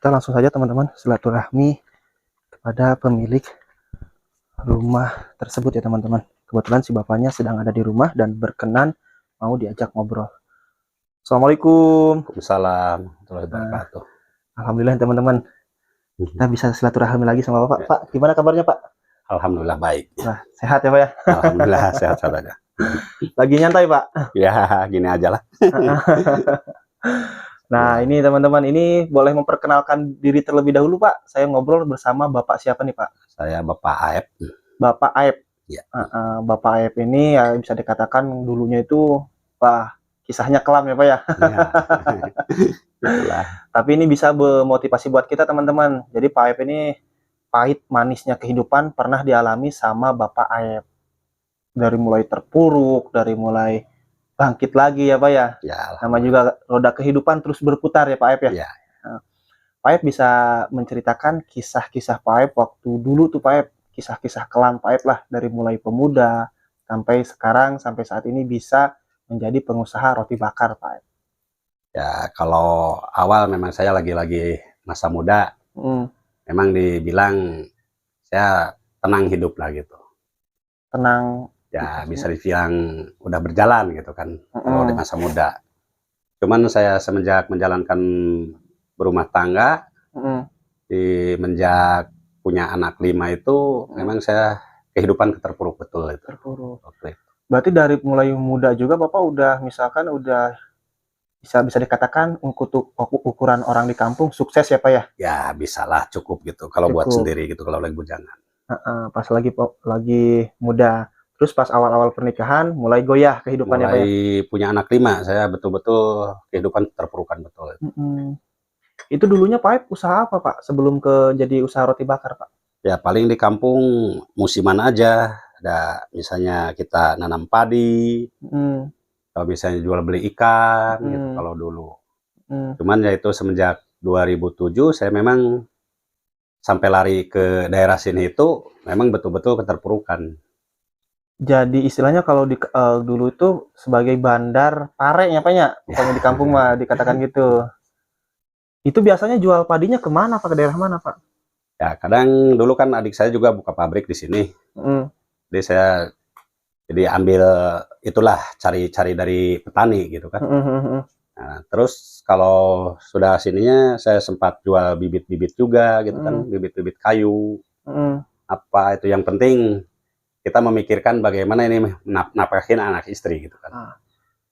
kita langsung saja teman-teman silaturahmi kepada pemilik rumah tersebut ya teman-teman. Kebetulan si bapaknya sedang ada di rumah dan berkenan mau diajak ngobrol. Assalamualaikum. Waalaikumsalam warahmatullahi wabarakatuh. Alhamdulillah teman-teman, kita bisa silaturahmi lagi sama Bapak. Pak, gimana kabarnya Pak? Alhamdulillah baik. Nah, sehat ya Pak ya? Alhamdulillah sehat-sehat aja. Lagi nyantai Pak? Ya gini aja lah. Nah ini teman-teman, ini boleh memperkenalkan diri terlebih dahulu Pak. Saya ngobrol bersama Bapak siapa nih Pak? Saya Bapak Aep. Bapak Aep. Ya. Bapak Aep ini ya bisa dikatakan dulunya itu kisahnya kelam ya Pak ya. Itulah. Tapi ini bisa memotivasi buat kita teman-teman. Jadi Pak Aep ini pahit manisnya kehidupan pernah dialami sama Bapak Aep. Dari mulai terpuruk, dari mulai bangkit lagi ya Pak ya. Ya, nama juga roda kehidupan terus berputar ya Pak Aep ya. Ya. Pak Aep bisa menceritakan kisah-kisah Pak Aep waktu dulu tuh Pak Aep, kisah-kisah kelam Pak Aep lah, dari mulai pemuda sampai sekarang, sampai saat ini bisa menjadi pengusaha roti bakar Pak Aep. Ya kalau awal memang saya lagi masa muda, memang dibilang saya tenang hidup lah gitu. Tenang. Ya bisa dibilang udah berjalan gitu kan kalau di masa muda. Cuman saya semenjak menjalankan berumah tangga, menjak punya anak 5 itu, memang saya kehidupan terpuruk betul itu. Terpuruk. Oke. Berarti dari mulai muda juga Bapak udah misalkan udah bisa dikatakan untuk ukuran orang di kampung sukses ya Pak ya? Ya bisalah cukup gitu kalau buat sendiri gitu kalau lagi bujangan. Pas lagi muda. Terus pas awal-awal pernikahan mulai goyah kehidupannya Pak ya? Mulai punya anak 5, saya betul-betul kehidupan terpurukan betul. Itu dulunya Pak Aep usaha apa Pak sebelum jadi usaha roti bakar Pak? Ya paling di kampung musiman aja, ada misalnya kita nanam padi, atau misalnya jual beli ikan gitu kalau dulu. Cuman ya itu semenjak 2007 saya memang sampai lari ke daerah sini itu memang betul-betul keterpurukan. Jadi istilahnya kalau dulu itu sebagai bandar pare ya Pak ya? Pokoknya di kampung mah dikatakan gitu. Itu biasanya jual padinya kemana Pak? Ke daerah mana Pak? Ya kadang dulu kan adik saya juga buka pabrik di sini. Jadi saya ambil itulah cari dari petani gitu kan. Nah, terus kalau sudah sininya saya sempat jual bibit-bibit juga gitu kan, bibit-bibit kayu. Apa itu yang penting kita memikirkan bagaimana ini napahin anak istri gitu kan.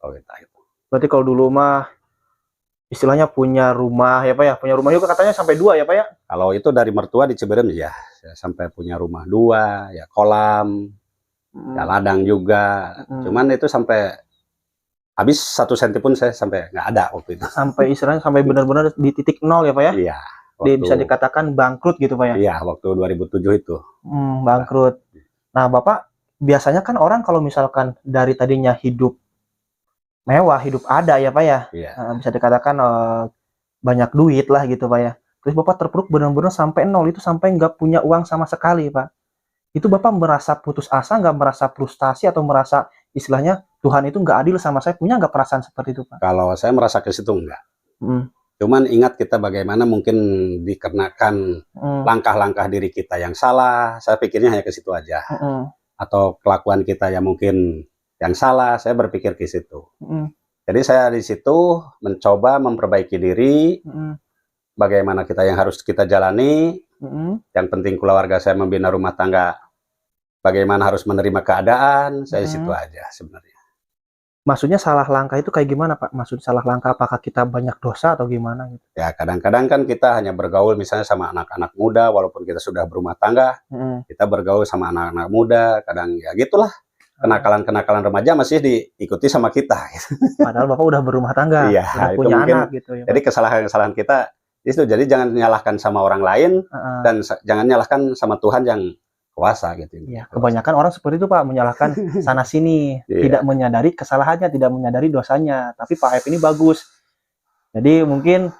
Oh, gitu. Berarti kalau dulu mah istilahnya punya rumah ya Pak ya, punya rumah juga katanya sampai 2 ya Pak ya? Kalau itu dari mertua di Ciberem ya, saya sampai punya rumah 2, ya kolam, ya ladang juga. Cuman itu sampai habis 1 senti pun saya sampai nggak ada waktu itu. Sampai istilahnya sampai benar-benar di titik nol ya Pak ya? Iya. Bisa dikatakan bangkrut gitu Pak ya? Iya, waktu 2007 itu. Bangkrut. Nah Bapak, biasanya kan orang kalau misalkan dari tadinya hidup mewah, hidup ada ya Pak ya? Bisa dikatakan banyak duit lah gitu Pak ya. Terus Bapak terpuruk benar-benar sampai nol, itu sampai nggak punya uang sama sekali Pak. Itu Bapak merasa putus asa, nggak merasa frustasi atau merasa istilahnya Tuhan itu nggak adil sama saya, punya nggak perasaan seperti itu Pak? Kalau saya merasa ke situ enggak. Cuman ingat kita bagaimana mungkin dikarenakan langkah-langkah diri kita yang salah, saya pikirnya hanya ke situ aja. Atau kelakuan kita yang mungkin yang salah, saya berpikir ke situ. Jadi saya di situ mencoba memperbaiki diri, bagaimana kita yang harus kita jalani, yang penting keluarga saya membina rumah tangga, bagaimana harus menerima keadaan, saya di situ aja sebenarnya. Maksudnya salah langkah itu kayak gimana Pak? Maksud salah langkah apakah kita banyak dosa atau gimana gitu? Ya kadang-kadang kan kita hanya bergaul misalnya sama anak-anak muda, walaupun kita sudah berumah tangga, kita bergaul sama anak-anak muda, kadang ya gitulah. Kenakalan-kenakalan remaja masih diikuti sama kita. Padahal Bapak udah berumah tangga, udah punya anak gitu ya Pak. Jadi kesalahan-kesalahan kita itu, jadi jangan menyalahkan sama orang lain, dan jangan menyalahkan sama Tuhan yang kuasa gitu. Ya, kebanyakan orang seperti itu Pak, menyalahkan sana sini, tidak menyadari kesalahannya, tidak menyadari dosanya. Tapi Pak Aep ini bagus. Jadi mungkin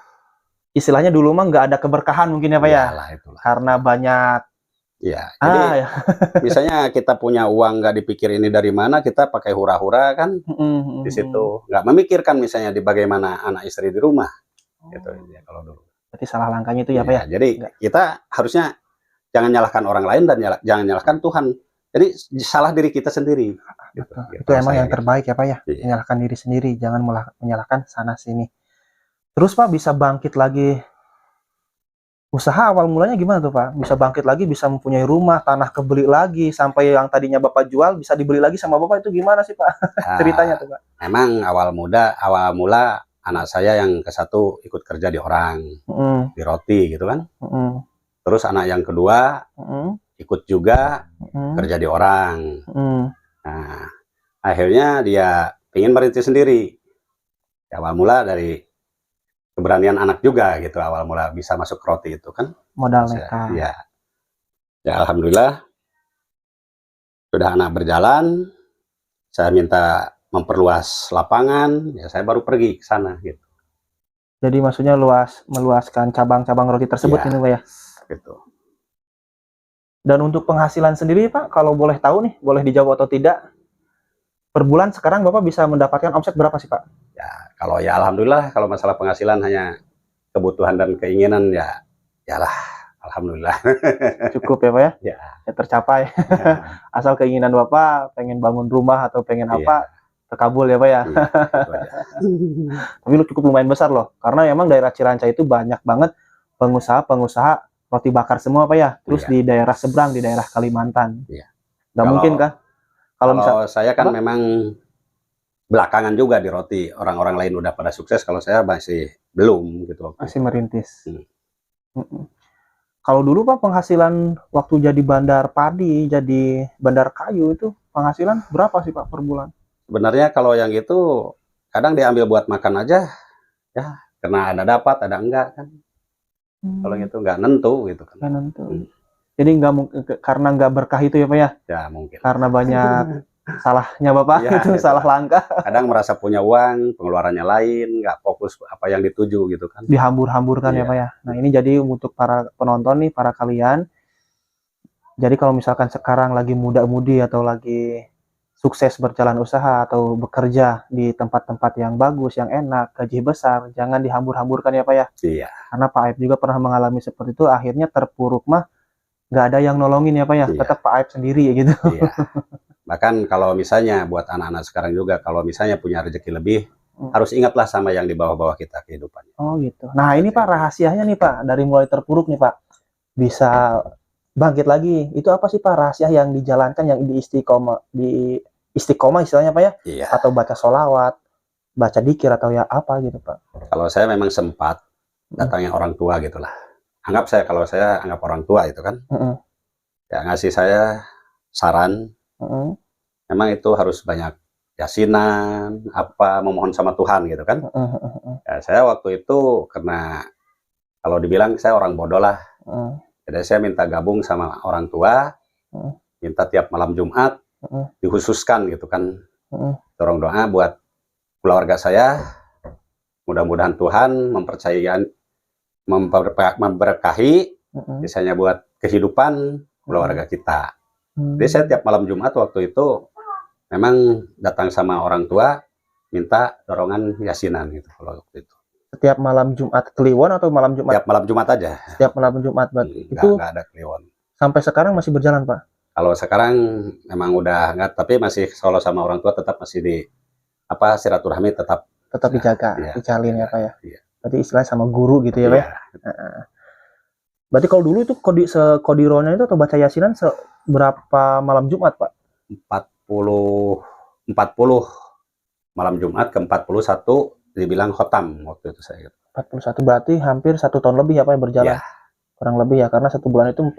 istilahnya dulu mah nggak ada keberkahan mungkin ya Pak ya, karena banyak. Ya, jadi misalnya kita punya uang nggak dipikir ini dari mana, kita pakai hura-hura kan di situ, nggak memikirkan misalnya di bagaimana anak istri di rumah, gitu ya kalau dulu. Berarti salah langkahnya itu ya Pak ya? Jadi kita harusnya jangan nyalahkan orang lain dan jangan nyalahkan Tuhan. Jadi salah diri kita sendiri. Gitu. Itu emang yang terbaik ya Pak ya? Menyalahkan diri sendiri, jangan menyalahkan sana sini. Terus Pak bisa bangkit lagi, usaha awal mulanya gimana tuh Pak? Bisa bangkit lagi, bisa mempunyai rumah, tanah kebeli lagi, sampai yang tadinya Bapak jual bisa dibeli lagi sama Bapak, itu gimana sih Pak? Ceritanya tuh Pak. Memang awal mula anak saya yang ke satu ikut kerja di orang, di roti gitu kan. Terus anak yang kedua ikut juga kerja di orang. Nah, akhirnya dia ingin merintis sendiri. Awal mula dari keberanian anak juga gitu, awal mula bisa masuk roti itu kan. Modal nekat. Ya, alhamdulillah sudah anak berjalan. Saya minta memperluas lapangan, ya saya baru pergi ke sana gitu. Jadi maksudnya meluaskan cabang-cabang roti tersebut ini Pak ya? Gitu. Dan untuk penghasilan sendiri Pak, kalau boleh tahu nih, boleh dijawab atau tidak, per bulan sekarang Bapak bisa mendapatkan omset berapa sih Pak? Ya, kalau ya alhamdulillah, kalau masalah penghasilan hanya kebutuhan dan keinginan ya, yalah, alhamdulillah. Cukup ya Pak ya? Ya tercapai. Asal keinginan Bapak pengen bangun rumah atau pengen apa, terkabul ya Pak ya. Tapi lu cukup lumayan besar loh, karena memang daerah Cirancai itu banyak banget pengusaha roti bakar semua Pak ya. Terus di daerah seberang, di daerah Kalimantan. Nggak mungkin kan? Kalau saya kan memang belakangan juga di roti, orang-orang lain udah pada sukses, kalau saya masih belum gitu. Masih merintis. Kalau dulu Pak penghasilan waktu jadi bandar padi, jadi bandar kayu itu penghasilan berapa sih Pak per bulan? Sebenarnya kalau yang itu kadang diambil buat makan aja, ya karena ada dapat, ada enggak kan. Kalau gitu nggak nentu gitu kan. Nggak nentu. Jadi nggak mungkin karena nggak berkah itu ya Pak ya? Ya mungkin. Karena banyak salahnya Bapak, itu salah langkah. Kadang merasa punya uang, pengeluarannya lain, nggak fokus apa yang dituju gitu kan. Dihambur-hamburkan ya Pak ya. Nah ini jadi untuk para penonton nih, para kalian. Jadi kalau misalkan sekarang lagi muda-mudi atau lagi sukses berjalan usaha atau bekerja di tempat-tempat yang bagus, yang enak, gaji besar, jangan dihambur-hamburkan ya Pak ya. Iya. Karena Pak Aib juga pernah mengalami seperti itu, akhirnya terpuruk mah nggak ada yang nolongin ya Pak ya, tetap Pak Aib sendiri gitu. Bahkan kalau misalnya buat anak-anak sekarang juga, kalau misalnya punya rezeki lebih, harus ingatlah sama yang di bawah-bawah kita kehidupannya. Oh gitu. Nah ini Pak rahasianya nih Pak, dari mulai terpuruk nih Pak, bisa bangkit lagi. Itu apa sih Pak rahasia yang dijalankan, yang di istiqomah istilahnya Pak ya? Atau baca sholawat, baca dikir atau ya apa gitu Pak? Kalau saya memang sempat datangin orang tua gitulah. Kalau saya anggap orang tua itu kan, ya ngasih saya saran. Memang itu harus banyak yasinan, memohon sama Tuhan gitu kan. Ya, saya waktu itu karena kalau dibilang saya orang bodoh lah. Jadi saya minta gabung sama orang tua, minta tiap malam Jumat dikhususkan gitu kan, dorong doa buat keluarga saya, mudah-mudahan Tuhan memberkahi misalnya buat kehidupan keluarga kita. Jadi saya tiap malam Jumat waktu itu memang datang sama orang tua minta dorongan yasinan gitu kalau waktu itu. Setiap malam Jumat Kliwon atau malam Jumat? Setiap malam Jumat aja. Setiap malam Jumat berarti. Itu nggak ada Kliwon. Sampai sekarang masih berjalan Pak? Kalau sekarang memang udah nggak, tapi masih kalau sama orang tua tetap masih silaturahmi tetap dijaga, dijalin ya Pak ya. Berarti istilahnya sama guru gitu ya Pak ya. Berarti kalau dulu itu kodironya itu atau baca yasinan berapa malam Jumat Pak? 40 malam Jumat ke 41 dibilang khotam waktu itu saya. 41 berarti hampir 1 tahun lebih ya Pak berjalan. Kurang lebih ya, karena 1 bulan itu 4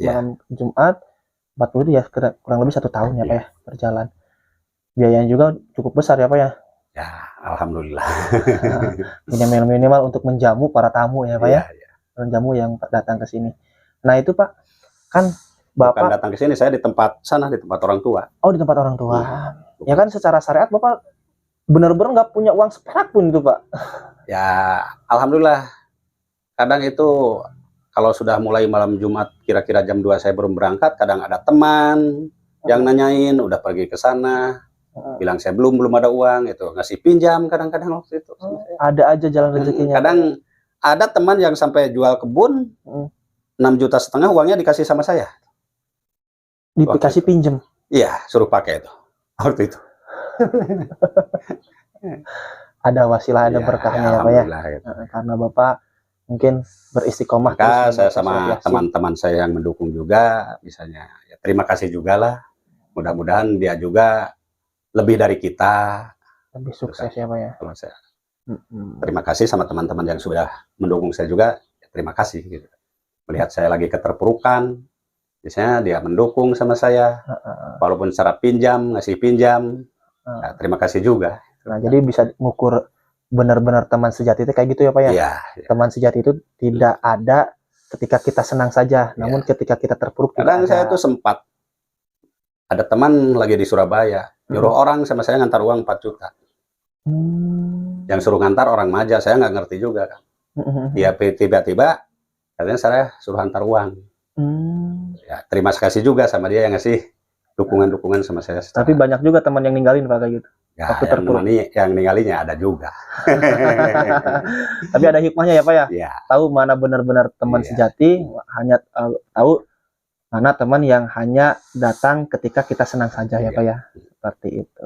malam Jumat, 40 itu ya kurang lebih 1 tahun ya Pak ya berjalan. Biayanya juga cukup besar ya Pak ya. Ya, alhamdulillah. Minimal untuk menjamu para tamu ya Pak ya. Jamu yang datang ke sini. Nah itu Pak, kan Bapak bukan datang ke sini, saya di tempat orang tua. Oh di tempat orang tua. Ya kan secara syariat Bapak benar-benar nggak punya uang seperak pun itu Pak. Ya alhamdulillah. Kadang itu kalau sudah mulai malam Jumat kira-kira jam 2 saya belum berangkat, kadang ada teman yang nanyain udah pergi ke sana, bilang saya belum ada uang, itu ngasih pinjam kadang-kadang waktu itu. Ada aja jalan rezekinya. Kadang ada teman yang sampai jual kebun 6,5 juta uangnya dikasih sama saya. Dikasih pinjem? Iya, suruh pakai itu waktu itu. Ada wasilah, ada berkahnya ya Pak ya. Gitu. Karena Bapak mungkin beristiqomah. Maka saya sama teman-teman saya yang mendukung juga, misalnya ya, terima kasih juga lah. Mudah-mudahan dia juga lebih dari kita, lebih sukses ya Pak ya. Kalau saya terima kasih sama teman-teman yang sudah mendukung saya juga, terima kasih gitu. Melihat saya lagi keterpurukan, biasanya dia mendukung sama saya, walaupun secara pinjam, ngasih pinjam, ya, terima kasih juga. Nah, jadi bisa ngukur benar-benar teman sejati itu kayak gitu ya Pak ya? Iya. Teman sejati itu tidak ada ketika kita senang saja, namun ketika kita terpuruk kadang saya tuh sempat ada teman lagi di Surabaya, nyuruh orang sama saya ngantar uang 4 juta. Yang suruh ngantar orang Maja, saya nggak ngerti juga kan. Ya tiba-tiba katanya saya suruh antar uang. Ya, terima kasih juga sama dia yang ngasih dukungan-dukungan sama saya. Tapi banyak juga teman yang ninggalin Pak kayak gitu. Ya, yang ninggalinya ada juga. Tapi ada hikmahnya ya Pak ya? Ya. Tahu mana benar-benar teman sejati, hanya tahu mana teman yang hanya datang ketika kita senang saja ya Pak ya. Seperti itu.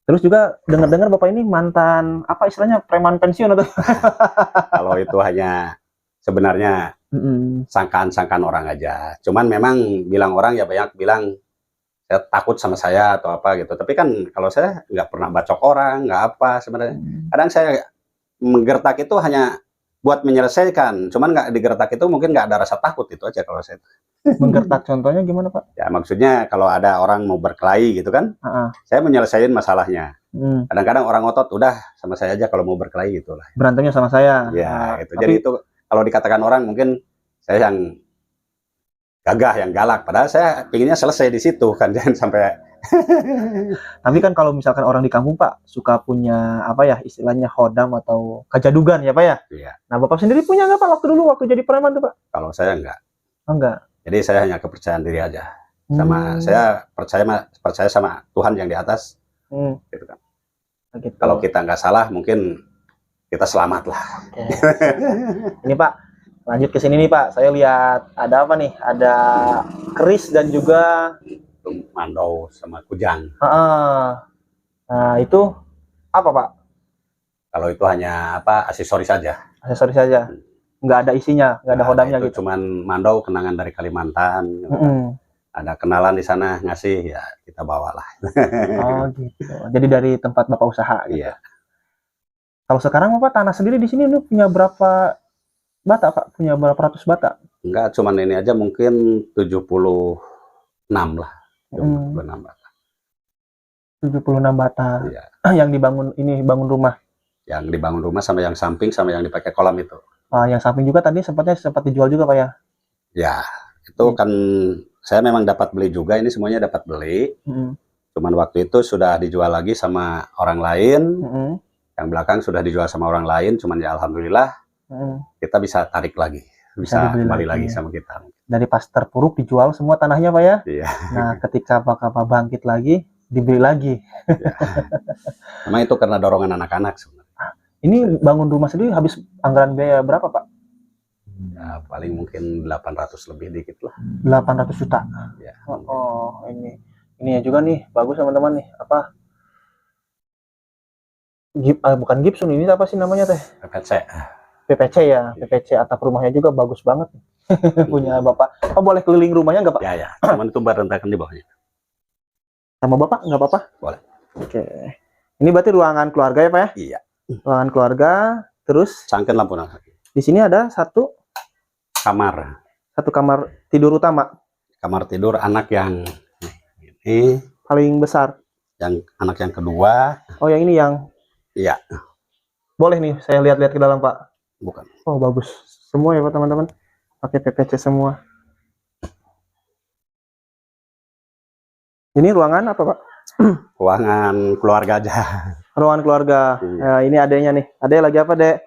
Terus juga dengar-dengar Bapak ini mantan, apa istilahnya, preman pensiun atau? Kalau itu hanya sebenarnya sangkaan-sangkaan orang aja. Cuman memang bilang orang ya banyak bilang saya takut sama saya atau apa gitu. Tapi kan kalau saya nggak pernah bacok orang, nggak apa sebenarnya. Kadang saya menggertak itu hanya buat menyelesaikan. Cuman nggak digertak itu mungkin nggak ada rasa takut, itu aja kalau saya. Menggertak contohnya gimana Pak? Ya maksudnya kalau ada orang mau berkelahi gitu kan, saya menyelesaikan masalahnya. Kadang-kadang orang ngotot, udah sama saya aja kalau mau berkelahi gitu lah. Berantemnya sama saya. Ya gitu. Tapi, jadi itu kalau dikatakan orang mungkin saya yang gagah, yang galak, padahal saya pinginnya selesai di situ kan, jangan sampai. Tapi kan kalau misalkan orang di kampung Pak suka punya apa ya istilahnya hodam atau kajadugan ya Pak ya. Iya. Nah Bapak sendiri punya nggak Pak waktu dulu waktu jadi preman tuh Pak? Kalau saya enggak. Oh, enggak. Jadi saya hanya kepercayaan diri aja. Sama saya percaya sama Tuhan yang di atas. Gitu kan. Gitu. Kalau kita nggak salah mungkin kita selamat lah. Oke. Ini Pak, lanjut ke sini nih Pak. Saya lihat ada apa nih? Ada keris dan juga mandau sama kujang. Nah itu apa Pak? Kalau itu hanya apa, aksesoris saja. Aksesoris saja. Nggak ada isinya, nggak ada hodamnya gitu. Cuman mandau kenangan dari Kalimantan. Ada kenalan di sana ngasih, ya kita bawalah. Oh gitu. Jadi dari tempat Bapak usaha. Gitu. Iya. Kalau sekarang Bapak tanah sendiri di sini lu punya berapa bata Pak? Punya berapa ratus bata? Enggak, cuman ini aja mungkin 76 lah. 76 bata. 76 bata. Iya. Yang dibangun ini, bangun rumah. Yang dibangun rumah sama yang samping sama yang dipakai kolam itu. Yang samping juga tadi sempat dijual juga Pak ya? Ya, itu kan saya memang dapat beli juga, ini semuanya dapat beli. Cuman waktu itu sudah dijual lagi sama orang lain. Yang belakang sudah dijual sama orang lain, cuman ya alhamdulillah kita bisa tarik lagi. Bisa kembali lagi sama kita. Dari pas terpuruk dijual semua tanahnya Pak ya? Iya. Nah ketika Bapak bangkit lagi, dibeli lagi. Ya. Memang itu karena dorongan anak-anak sebenarnya. Ini bangun rumah sendiri habis anggaran biaya berapa Pak? Ya, paling mungkin 800 lebih dikit lah. 800 juta? Ya. Oh ini juga nih, bagus teman-teman nih. Apa? Bukan Gibson, ini apa sih namanya teh? PPC ya, PPC atap rumahnya juga bagus banget. Punya Bapak. Oh boleh keliling rumahnya nggak Pak? Ya, cuman itu berentakan di bawahnya. Sama Bapak nggak apa-apa? Boleh. Oke. Ini berarti ruangan keluarga ya Pak ya? Iya. Ruangan keluarga, terus? Cangken lampu nangka. Di sini ada satu kamar. Satu kamar tidur utama. Kamar tidur anak yang ini. Paling besar. Yang anak yang kedua. Oh yang ini yang? Iya. Boleh nih saya lihat-lihat ke dalam Pak? Bukan. Oh bagus. Semua ya Pak teman-teman. Pakai PPC semua. Ini ruangan apa Pak? Ruangan keluarga aja. Ruangan keluarga. Nah, ini adanya nih. Adek lagi apa Dek?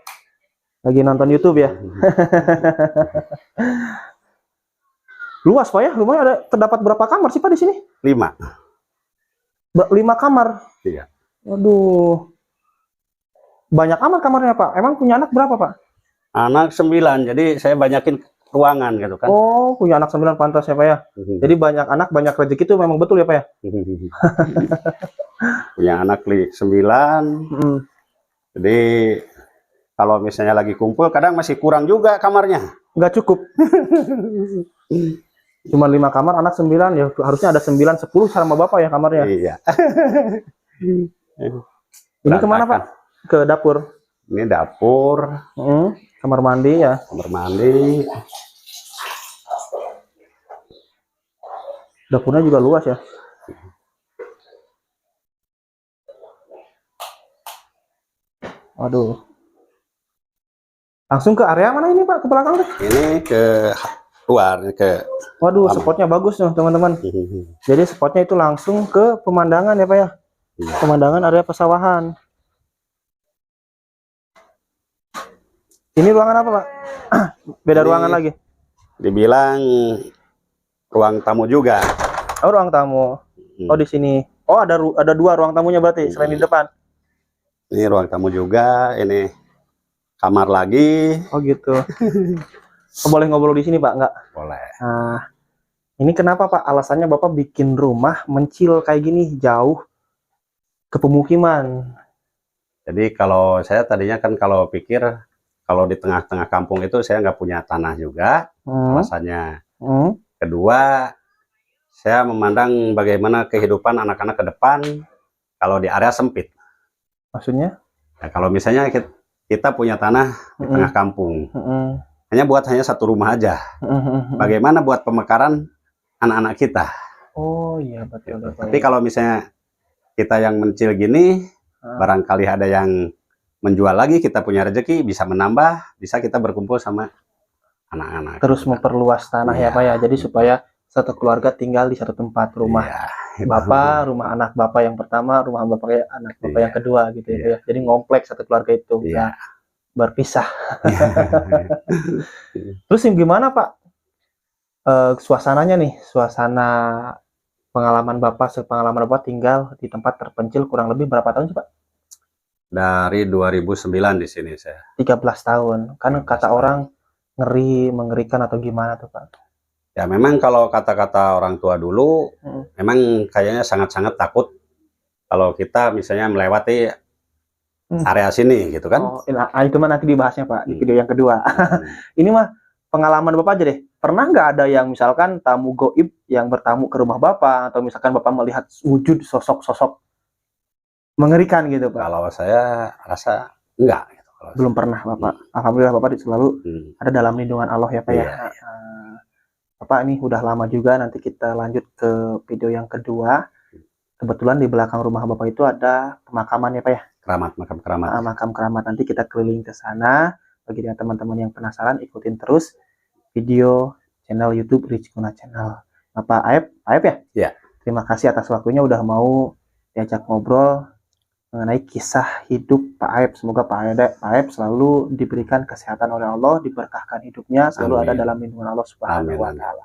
Lagi nonton YouTube ya? Luas Pak ya? Rumahnya ada terdapat berapa kamar sih Pak di sini? 5. 5 kamar? Iya. Waduh. Banyak amat kamarnya Pak. Emang punya anak berapa Pak? Anak 9, jadi saya banyakin ruangan gitu kan. Oh, punya anak 9 pantas ya Pak ya. Jadi banyak anak, banyak rezeki itu memang betul ya Pak ya. Punya anak 9. Jadi kalau misalnya lagi kumpul, kadang masih kurang juga kamarnya. Nggak cukup. Cuma 5 kamar, anak 9 ya, harusnya ada 9, 10 sama bapak ya kamarnya. Iya. Ini kemana Pak? Ke dapur. Ini dapur. Kamar mandi ya. Kamar mandi. Dapurnya juga luas ya. Waduh. Langsung ke area mana ini Pak? Ke belakang deh. Ini ke luar, ke. Waduh, spotnya bagus nih teman-teman. Jadi spotnya itu langsung ke pemandangan ya Pak ya. Pemandangan area pesawahan. Ini ruangan apa Pak? Beda ruangan lagi. Dibilang ruang tamu juga. Oh, ruang tamu. Oh, di sini. Oh, ada 2 ruang tamunya berarti selain di depan. Ini ruang tamu juga, ini kamar lagi. Oh gitu. Oh, boleh ngobrol di sini Pak? Enggak? Boleh. Nah, ini kenapa Pak? Alasannya Bapak bikin rumah mencil kayak gini jauh ke pemukiman. Jadi kalau saya tadinya kan kalau pikir kalau di tengah-tengah kampung itu saya nggak punya tanah juga, alasannya. Kedua, saya memandang bagaimana kehidupan anak-anak ke depan kalau di area sempit. Maksudnya? Nah, kalau misalnya kita punya tanah di tengah kampung, hanya satu rumah aja. Bagaimana buat pemekaran anak-anak kita? Oh iya betul. Tapi kalau misalnya kita yang mencil gini, barangkali ada yang menjual lagi, kita punya rezeki, bisa menambah, bisa kita berkumpul sama anak-anak. Terus memperluas tanah ya Pak ya, jadi supaya satu keluarga tinggal di satu tempat, rumah Bapak, rumah anak Bapak yang pertama, rumah Bapak anak Bapak yang kedua gitu ya. Jadi ngompleks satu keluarga itu, nggak berpisah. Terus yang gimana Pak? Suasananya nih, suasana pengalaman Bapak tinggal di tempat terpencil kurang lebih berapa tahun sih Pak? Dari 2009 di sini saya. 13 tahun. Kan kata orang ngeri, mengerikan atau gimana tuh Pak? Ya memang kalau kata-kata orang tua dulu, memang kayaknya sangat-sangat takut kalau kita misalnya melewati area sini gitu kan. Oh, itu mah nanti dibahasnya Pak, di video yang kedua. Ini mah pengalaman Bapak aja deh. Pernah nggak ada yang misalkan tamu goib yang bertamu ke rumah Bapak, atau misalkan Bapak melihat wujud sosok-sosok mengerikan gitu Pak? Kalau saya rasa enggak gitu. Belum pernah Bapak. Alhamdulillah Bapak selalu ada dalam lindungan Allah ya Pak ya. Bapak ini udah lama juga, nanti kita lanjut ke video yang kedua. Kebetulan di belakang rumah Bapak itu ada pemakaman ya Pak ya? Makam keramat. Makam keramat, nanti kita keliling ke sana. Bagi teman-teman yang penasaran, ikutin terus video channel YouTube Rich Kuna Channel. Bapak Aep ya? Ya. Terima kasih atas waktunya udah mau diajak ngobrol mengenai kisah hidup Pak Aep. Semoga Pak Aep selalu diberikan kesehatan oleh Allah, diberkahkan hidupnya, selalu ada dalam lindungan Allah Subhanahu wa Ta'ala.